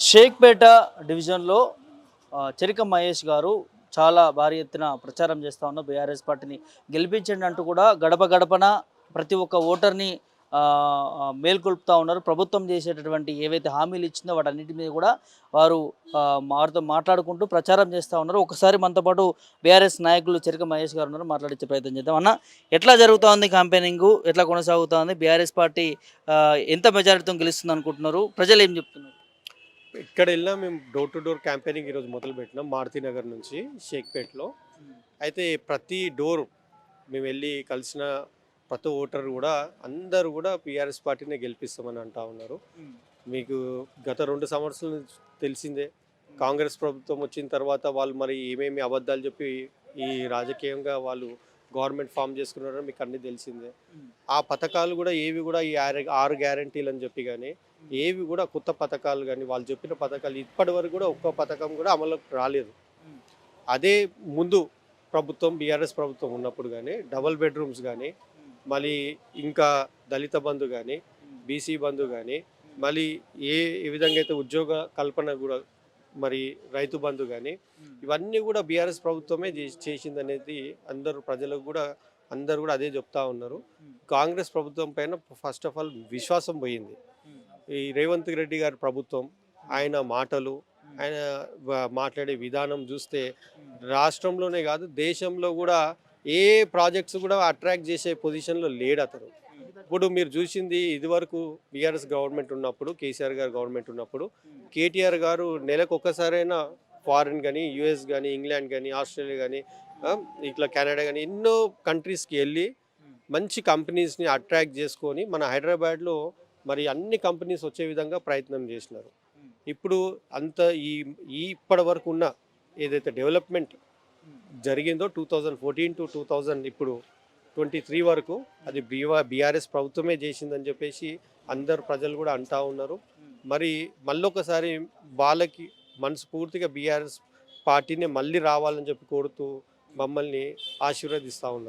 షేక్పేట డివిజన్లో చెరిక మహేష్ గారు చాలా భారీ ఎత్తున ప్రచారం చేస్తూ ఉన్నారు. బీఆర్ఎస్ పార్టీని గెలిపించండి అంటూ కూడా గడప గడపన ప్రతి ఒక్క ఓటర్ని మేల్కొల్పుతూ ఉన్నారు. ప్రభుత్వం చేసేటటువంటి ఏవైతే హామీలు ఇచ్చిందో వాటన్నిటి మీద కూడా వారు వారితో మాట్లాడుకుంటూ ప్రచారం చేస్తూ ఉన్నారు. ఒకసారి మనతో పాటు బీఆర్ఎస్ నాయకులు చెరిక మహేష్ గారు ఉన్నారు, మాట్లాడించే ప్రయత్నం చేద్దాం. అన్న, ఎట్లా జరుగుతూ ఉంది క్యాంపెయినింగ్, ఎట్లా కొనసాగుతూ ఉంది? బీఆర్ఎస్ పార్టీ ఎంత మెజారిటీతో గెలుస్తుంది అనుకుంటున్నారు? ప్రజలు ఏం చెప్తున్నారు? ఇక్కడ వెళ్ళినా మేము డోర్ టు డోర్ క్యాంపెయినింగ్ ఈరోజు మొదలు పెట్టినాం మారుతినగర్ నుంచి షేక్పేట్లో. అయితే ప్రతి డోర్ మేము వెళ్ళి కలిసిన ప్రతి ఓటర్ కూడా అందరూ కూడా పీఆర్ఎస్ పార్టీనే గెలిపిస్తామని అంటా ఉన్నారు. మీకు గత 2 సంవత్సరాల నుంచి తెలిసిందే, కాంగ్రెస్ ప్రభుత్వం వచ్చిన తర్వాత వాళ్ళు మరి ఏమేమి అబద్ధాలు చెప్పి ఈ రాజకీయంగా వాళ్ళు గవర్నమెంట్ ఫామ్ చేసుకున్నారో మీకు అన్నీ తెలిసిందే. ఆ పథకాలు కూడా ఏవి కూడా ఈ 6 గ్యారంటీలు అని చెప్పి కానీ ఏవి కూడా కొత్త పథకాలు కానీ వాళ్ళు చెప్పిన పథకాలు ఇప్పటి వరకు కూడా ఒక్క పథకం కూడా అమలులోకి రాలేదు. అదే ముందు ప్రభుత్వం బీఆర్ఎస్ ప్రభుత్వం ఉన్నప్పుడు కానీ డబల్ బెడ్రూమ్స్ కానీ, మళ్ళీ ఇంకా దళిత బంధు కానీ, బీసీ బంధు కానీ, మళ్ళీ ఏ విధంగా అయితే ఉద్యోగ కల్పన కూడా, మరి రైతు బంధు కానీ, ఇవన్నీ కూడా బీఆర్ఎస్ ప్రభుత్వమే చేసిందనేది అందరూ ప్రజలకు కూడా అందరూ కూడా అదే చెప్తా ఉన్నారు. కాంగ్రెస్ ప్రభుత్వం పైన ఫస్ట్ ఆఫ్ ఆల్ విశ్వాసం పోయింది. ఈ రేవంత్ రెడ్డి గారి ప్రభుత్వం, ఆయన మాటలు, ఆయన మాట్లాడే విధానం చూస్తే రాష్ట్రంలోనే కాదు దేశంలో కూడా ఏ ప్రాజెక్ట్స్ కూడా అట్రాక్ట్ చేసే పొజిషన్లో లేడు అతను. ఇప్పుడు మీరు చూసింది ఇదివరకు బీఆర్ఎస్ గవర్నమెంట్ ఉన్నప్పుడు, కేసీఆర్ గారు గవర్నమెంట్ ఉన్నప్పుడు కేటీఆర్ గారు నెలకు ఒక్కసారైనా ఫారిన్ కానీ, యుఎస్ కానీ, ఇంగ్లాండ్ కానీ, ఆస్ట్రేలియా కానీ, ఇట్లా కెనడా కానీ ఎన్నో కంట్రీస్కి వెళ్ళి మంచి కంపెనీస్ని అట్రాక్ట్ చేసుకొని మన హైదరాబాద్లో మరి అన్ని కంపెనీస్ వచ్చే విధంగా ప్రయత్నం చేసినారు. ఇప్పుడు అంత ఇప్పటి వరకు ఉన్న ఏదైతే డెవలప్మెంట్ జరిగిందో 2014 to 2000 ఇప్పుడు 23 వరకు అది బీఆర్ఎస్ ప్రభుత్వమే చేసిందని చెప్పేసి అందరు ప్రజలు కూడా అంటా ఉన్నారు. మరి మళ్ళొకసారి వాళ్ళకి మనస్ఫూర్తిగా బీఆర్ఎస్ పార్టీనే మళ్ళీ రావాలని చెప్పి కోరుతూ మమ్మల్ని ఆశీర్వదిస్తూ ఉన్నారు.